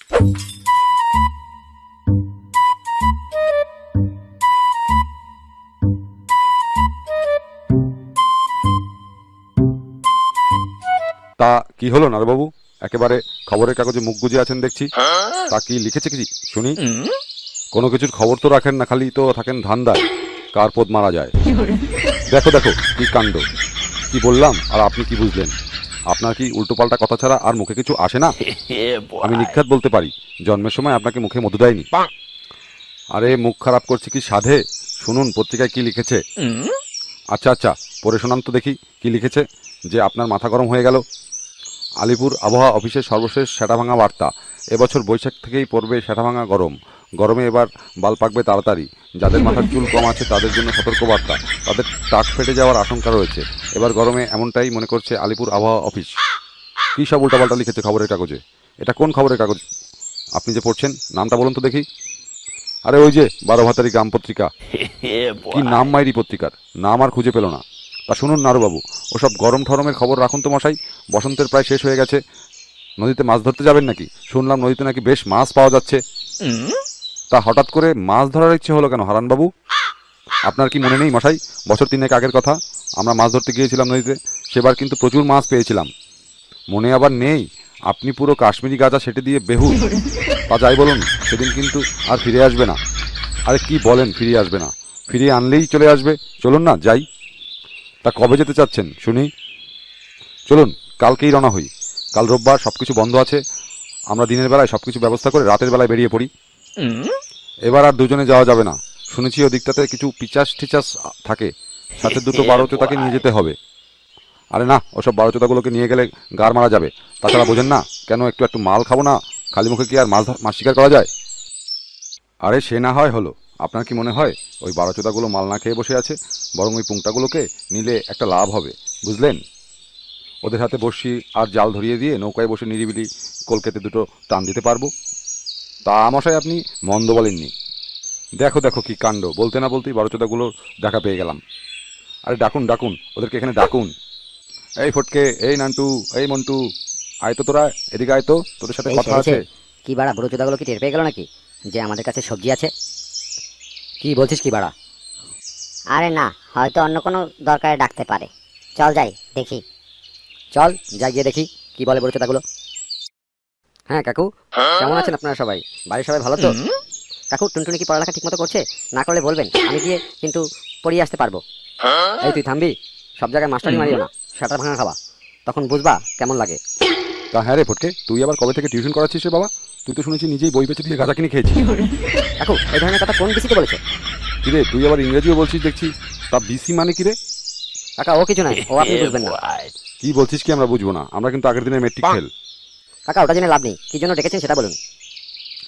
তা কি হলো নারুবাবু, একেবারে খবরের কাগজে মুখ গুজে আছেন দেখছি। তা কি লিখেছে কি শুনি? কোনো কিছুর খবর তো রাখেন না, খালি তো থাকেন ধান্দায় কার পদ মারা যায়। দেখো দেখো কি কাণ্ড, কি বললাম আর আপনি কি বুঝলেন? আপনার কি উল্টোপাল্টা কথা ছাড়া আর মুখে কিছু আসে না? আমি নিঘাত বলতে পারি, জন্মের সময় আপনাকে মুখে মধু দেয়নি। আরে মুখ খারাপ করছে কি সাধে? শুনুন পত্রিকায় কি লিখেছে। আচ্ছা আচ্ছা, পড়ে শোনান তো দেখি কি লিখেছে, যে আপনার মাথা গরম হয়ে গেল। আলিপুর আবহাওয়া অফিসের সর্বশেষ সেটাভাঙা বার্তা, এবছর বৈশাখ থেকেই পড়বে সেটাভাঙা গরম। গরমে এবার বাল পাকবে তাড়াতাড়ি। যাদের মাথার চুল কম আছে তাদের জন্য সতর্কবার্তা, তাদের টাক ফেটে যাওয়ার আশঙ্কা রয়েছে। এবার গরমে এমনটাই মনে করছে আলিপুর আবহাওয়া অফিস। কী সব উল্টাপাল্টা লিখেছে খবরের কাগজে? এটা কোন খবরের কাগজ আপনি যে পড়ছেন? নামটা বলুন তো দেখি। আরে ওই যে 12 ভাতারি গ্রাম পত্রিকা। কি নাম মাইরি পত্রিকার, নাম আর খুঁজে পেল না। তা শুনুন নারুবাবু, ওসব গরম ঠরমের খবর রাখুন তো মশাই। বসন্তের প্রায় শেষ হয়ে গেছে, নদীতে মাছ ধরতে যাবেন নাকি? শুনলাম নদীতে নাকি বেশ মাছ পাওয়া যাচ্ছে। তা হঠাৎ করে মাছ ধরার ইচ্ছে হলো কেন হারানবাবু? আপনার কি মনে নেই মশাই, বছর 3 আগের কথা আমরা মাছ ধরতে গিয়েছিলাম নদীতে, সেবার কিন্তু প্রচুর মাছ পেয়েছিলাম। মনে আবার নেই? আপনি পুরো কাশ্মীরি গাঁজা সেটে দিয়ে বেহুশ। তা যাই বলুন, সেদিন কিন্তু আর ফিরে আসবে না। আরে কি বলেন ফিরিয়ে আসবে না? ফিরিয়ে আনলেই চলে আসবে। চলুন না যাই। তা কবে যেতে চাচ্ছেন শুনি? চলুন কালকেই রওনা হই। কাল রোববার, সব কিছু বন্ধ আছে। আমরা দিনের বেলায় সব কিছু ব্যবস্থা করে রাতের বেলায় বেরিয়ে পড়ি। এবার আর দুজনে যাওয়া যাবে না, শুনেছি ওদিকটাতে কিছু পিচাস টিচাস থাকে, সাথে দুটো বারোচোদাকে নিয়ে যেতে হবে। আরে না, ওসব বারোচোদাগুলোকে নিয়ে গেলে গার মারা যাবে। তাছাড়া বোঝেন না কেন, একটু একটু মাল খাবো না, খালি মুখে কি আর মাছ শিকার করা যায়? আরে সে না হয় হলো, আপনার কি মনে হয় ওই বারোচোদাগুলো মাল না খেয়ে বসে আছে? বরং ওই পুংটাগুলোকে নিলে একটা লাভ হবে, বুঝলেন? ওদের হাতে বড়শি আর জাল ধরিয়ে দিয়ে নৌকায় বসে নিরিবিলি কলকেতে দুটো টান দিতে পারবো। তা মশাই আপনি মন্দ বলেননি। দেখো দেখো কি কাণ্ড, বলতে না বলতেই বারোচোদাগুলোর দেখা পেয়ে গেলাম। আরে ডাকুন ডাকুন ওদেরকে, এখানে ডাকুন। এই ফটকে, এই নান্টু, এই মন্টু, আয় তো তোরা এদিকে, আয় তো, তোদের সাথে কথা আছে। কি বাড়া, বুড়ো চোদাগুলো কি টের পেয়ে গেল নাকি যে আমাদের কাছে সবজি আছে? কি বলছিস কি বাড়া? আরে না, হয়তো অন্য কোনো দরকারে ডাকতে পারে। চল যাই দেখি। চল যাই গিয়ে দেখি কি বলে বুড়ো চোদাগুলো। হ্যাঁ কাকু, কেমন আছেন আপনারা সবাই? বাড়ির সবাই ভালো তো? কাকু, টুনটুনি কি পড়ালেখা ঠিক মতো করছে? না করলে বলবেন, আমি গিয়ে কিন্তু পড়িয়ে আসতে পারবো। এই তুই থামবি, সব জায়গায় মাস্টারি মারিও না, শাটার ভাঙা খাওয়া, তখন বুঝবা কেমন লাগে। তা হ্যাঁ রে ফটকে, তুই আবার কবে থেকে টিউশন করাচ্ছিস রে বাবা? তুই তো শুনেছি নিজেই বই বেচে দিয়ে গাঁজা কিনে খেয়েছিস। কাকু, এই ধরনের কথা কোন বিসিতে বলেছে? কিরে তুই আবার ইংরেজিও বলছিস দেখছি। তা বিসি মানে কি রে? কাকা ও কিছু নাই, ও আপনি বুঝবেন না। কি বলছিস কি আমরা বুঝবো না? আমরা কিন্তু আগের দিনের মেট্রিক ফেল। কাকা ওটা জেনে লাভ নেই, কি জন্য ডেকেছেন সেটা বলুন।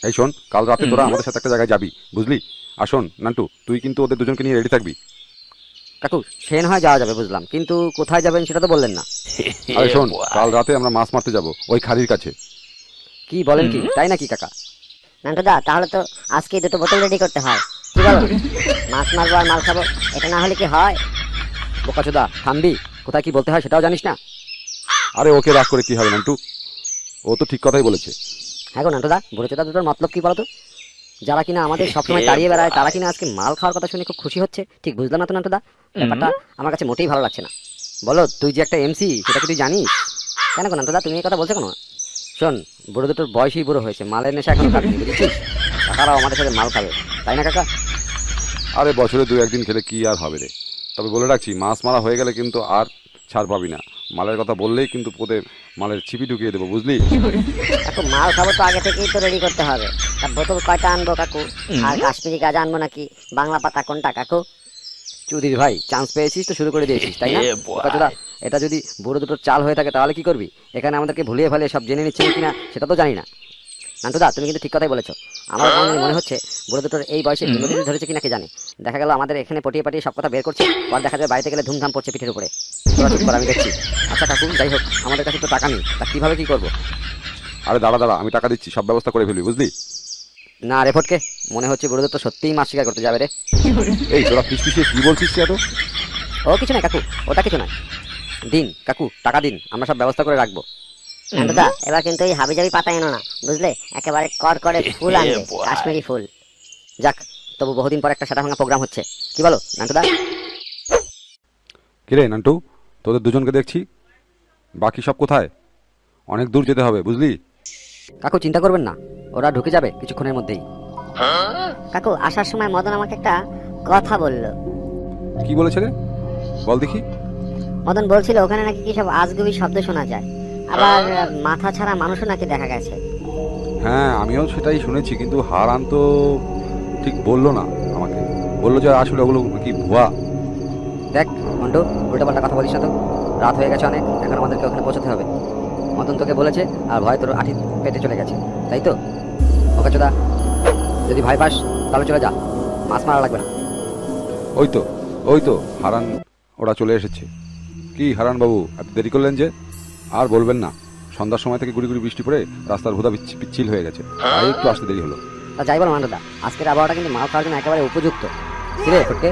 এই শোন, কাল রাতে তোরা আমাদের সাথে একটা জায়গায় যাবি, বুঝলি? আর শোন নান্টু, তুই কিন্তু ওদের দুজনকে নিয়ে রেডি থাকবি। কাকু সে না হয় যাওয়া যাবে বুঝলাম, কিন্তু কোথায় যাবেন সেটা তো বললেন না। আরে শোন, কাল রাতে আমরা মাছ মারতে যাব ওই খাড়ির কাছে। কি বলেন কি, তাই নাকি কাকা? নান্টুদা, তাহলে তো আজকেই দুটো বোতল রেডি করতে হয়। কি বলো? মাছ মারবো আর মাল খাবো, এটা না হলে কি হয়? বোকাচোদা থামবি, কোথায় কি বলতে হয় সেটাও জানিস না? আরে ওকে রাগ করে কি হবে নান্টু, ও তো ঠিক কথাই বলেছে। হ্যাঁ গো নান্টুদা, বুড়োচোদা দুটোর মতলব কি বলতো? যারা কিনা আমাদের সবসময় তাড়িয়ে বেড়ায়, তারা কিনা আজকে মাল খাওয়ার কথা শুনে খুব খুশি হচ্ছে, ঠিক বুঝলাম না তো নান্টুদা। ব্যাপারটা আমার কাছে মোটেই ভালো লাগছে না। বলো, তুই যে একটা এমসি সেটা কি তুই জানিস? কেন গো নান্টুদা, তুমি এই কথা বলছো কেন? শোন, বুড়ো দুটোর বয়সই বুড়ো হয়েছে, মালের নেশা এখন কাটেনি, বুঝেছিস? কাকারাও আমাদের সাথে মাল খাবে, তাই না কাকা? আরে বছরে 2-1 দিন খেলে কি আর হবে রে। তবে বলে রাখছি, মাছ মারা হয়ে গেলে কিন্তু আর ছাড় পাবি না। মালের কথা বললেই কিন্তু পোতে মালের ছিপি ঢুকিয়ে দেবো, বুঝলি? কাকু, মাল খাবো তো আগে থেকেই তো রেডি করতে হবে। তা বোতল কয়টা আনবো কাকু? আর কাশ্মীরি গাঁজা আনবো নাকি বাংলা পাতা, কোনটা কাকু? চুদির ভাই, চান্স পেয়েছিস তো শুরু করে দিয়েছিস, তাই না? বোকাচোদা, এটা যদি বুড়ো দুটোর চাল হয়ে থাকে তাহলে কি করবি? এখানে আমাদেরকে ভুলিয়ে ভালিয়ে সব জেনে নিচ্ছেন কিনা সেটা তো জানি না। নান্টুদা, তুমি কিন্তু ঠিক কথাই বলেছো। আমার মনে হচ্ছে বুড়ো দুটোর এই বয়সে নদীতে ধরেছে কিনা কে জানে। দেখা গেল আমাদের এখানে পটিয়ে পাটিয়ে সব কথা বের করছে, পর দেখা যায় বাড়িতে গেলে ধুমধাম পড়ছে পিঠের উপরে। তোরা চুপ কর, আমি দেখছি। আচ্ছা কাকু, যাই হোক, আমাদের কাছে তো টাকা নেই, তা কিভাবে কি করবো? আরে দাঁড়া দাঁড়া, আমি টাকা দিচ্ছি, সব ব্যবস্থা করে ফেলবি, বুঝলি? না রে ফটকে, মনে হচ্ছে বুড়ো দুটো সত্যিই মাছ শিকার করতে যাবে রে। এই তোরা ফিসফিসিয়ে কি বলছিস এত? ও কিছু নয় কাকু, ওটা কিছু নয়। দিন কাকু, টাকা দিন, আমরা সব ব্যবস্থা করে রাখবো। নান্টুদা এবার কিন্তু এই হাবিজাবি পাতা এনো না, বুঝলে? একেবারে কর করে ফুল আনবে, কাশ্মীরি ফুল। যাক, তবু বহুদিন পর একটা সাদা ভাঙা প্রোগ্রাম হচ্ছে, কি বলো নান্টুদা? কিরে নান্টু, তোদের দুজনকে দেখছি, বাকি সব কোথায়? অনেক দূর যেতে হবে বুঝলি। কাকু চিন্তা করবেন না, ওরা ঢুকে যাবে কিছুক্ষণের মধ্যেই। কাকু আসার সময় মদন আমাকে একটা কথা বললো। কি বলেছে রে, বল দেখি। মদন বলছিল ওখানে নাকি কি সব আজগুবি শব্দ শোনা যায়, আবার মাথা ছাড়া মানুষও নাকি দেখা গেছে। হ্যাঁ আমিও সেটাই শুনেছি, কিন্তু হারান তো ঠিক বললো না আমাকে, বললো যে আসলে ওগুলো কি ভুয়া। দেখ মন্টু, উল্টোপাল্টা কথা বলিস না তো, রাত হয়ে গেছে অনেক, এখন আমাদেরকে ওখানে পৌঁছতে হবে। মদন তোকে বলেছে আর ভয় তোর আঠি পেটে চলে গেছে, তাই তো? ওকে চোদা, যদি ভয় পাস তাহলে চলে যা, মাছ মারা লাগবে না। ওই তো হারান, ওরা চলে এসেছে। কি হারান বাবু, এত দেরি করলেন যে? আর বলবেন না, সন্ধ্যার সময় থেকে গুড়ি গুড়ি বৃষ্টি পড়ে রাস্তার হুদা পিচ্ছিল হয়ে গেছে, তাই একটু আসতে দেরি হলো। তা যাই বলো মান্টুদা, আজকের আবহাওয়াটা কিন্তু মাল খাওয়ার জন্য একেবারে উপযুক্ত। কিরে ফটকে,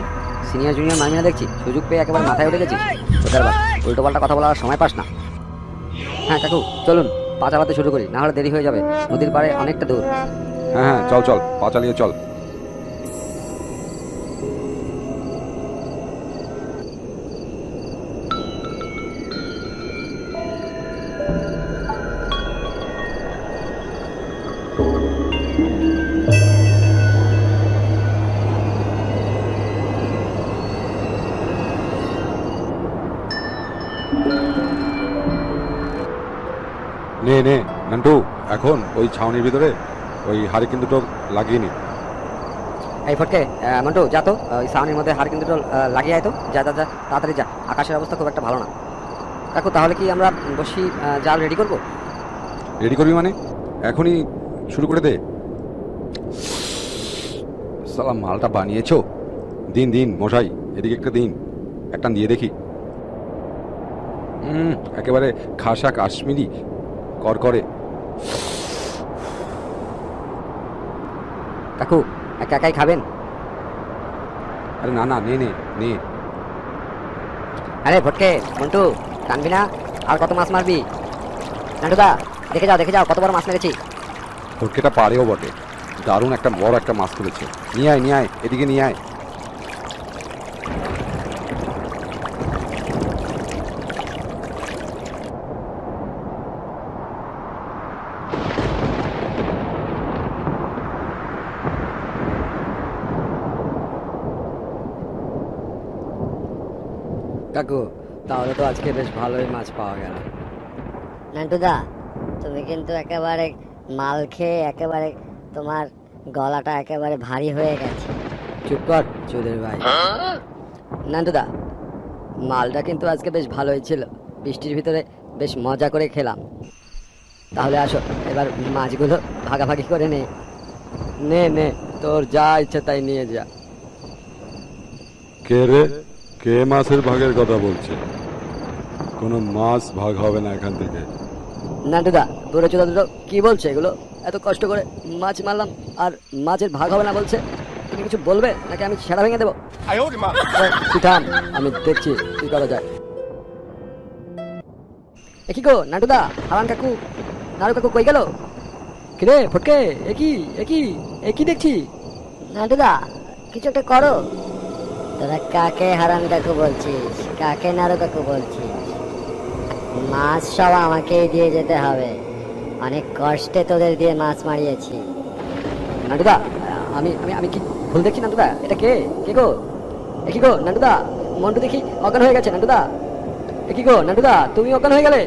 সিনিয়র জুনিয়র মাইনা দেখছি সুযোগ পেয়ে একেবারে মাথায় উঠে গেছিস। উল্টোপাল্টা কথা বলার সময় পাস না। হ্যাঁ কাকু চলুন, পা চালাতে শুরু করি, না হলে দেরি হয়ে যাবে, নদীর পাড়ে অনেকটা দূর। হ্যাঁ চল চল, পা চালিয়ে চল। নে নে নান্টু, এখন ওই ছাউনির ভিতরে ওই হারিকেন দুটো লাগিয়ে নি। এই ফটকে, মন্টু যা তো, ওই সাউনের মধ্যে হাড় কিন্তু লাগিয়ে আয় তো, যা যা যা, তাড়াতাড়ি যা, আকাশের অবস্থা খুব একটা ভালো না। কাকু তাহলে কি আমরা বসি জাল রেডি করবো? রেডি করবি মানে? এখনই শুরু করে দে। সালাম, মালটা বানিয়েছো? দিন দিন মশাই, এদিকে একটা দিন, একটা দিয়ে দেখি। একেবারে খাসা কাশ্মীরি কর করে। কাকু একা একাই খাবেন? আরে না না, নে নে নে। আরে ফটকে, মন্টু কানবি না? আর কত মাছ মারবি? নান্টুদা দেখে যাও কত বড় মাছ মেরেছি। ফটকেটা পারেও বটে, দারুণ একটা বড় একটা মাছ তুলেছে। নিয়ে আয় এদিকে নিয়ে আয়। কাকু তাহলে তো আজকে বেশ ভালোই মাছ পাওয়া গেল। নান্টুদা তুমি কিন্তু একেবারে মাল খেয়ে একেবারে তোমার গলাটা একেবারে ভারী হয়ে গেছে। চুপ কর চুদের ভাই। নান্টুদা, মালটা কিন্তু আজকে বেশ ভালোই ছিল, বৃষ্টির ভিতরে বেশ মজা করে খেলাম। তাহলে আসো এবার মাছগুলো ভাগাভাগি করে নে। নে নে, তোর যা ইচ্ছে তাই নিয়ে যা। কে রে, কে মাছের ভাগের কথা বলছে? কোনো মাছ ভাগ হবে না এখান থেকে। নান্টুদা, বুড়ো চোদা দুটো কি বলছে এগুলো? এত কষ্ট করে মাছ মারলাম আর মাছের ভাগ হবে না বলছে। তুমি কিছু বলবে নাকি আমি সেরা ভেঙে দেবো? তুই থাম, আমি দেখছি কি করা যায়। কি গো নান্টুদা, হারান কাকু, নাড়ু কাকু কই গেল? কিরে ফটকে, একই দেখছি। নান্টুদা কিছু একটা করো। তোরা কাকে হারান কাকু বলছিস, কাকে নাড়ু কাকু বলছিস? মাছ সব আমাকেই দিয়ে যেতে হবে, অনেক কষ্টে তোদের দিয়ে মাছ মারিয়েছি। নান্টুদা, আমি আমি আমি কি ভুল দেখছি নান্টুদা? এটা কে কে গো? কি গো নান্টুদা, মন্টু দেখি অজ্ঞান হয়ে গেছে। নান্টুদা, কি গো নান্টুদা, তুমি অজ্ঞান হয়ে গেলে?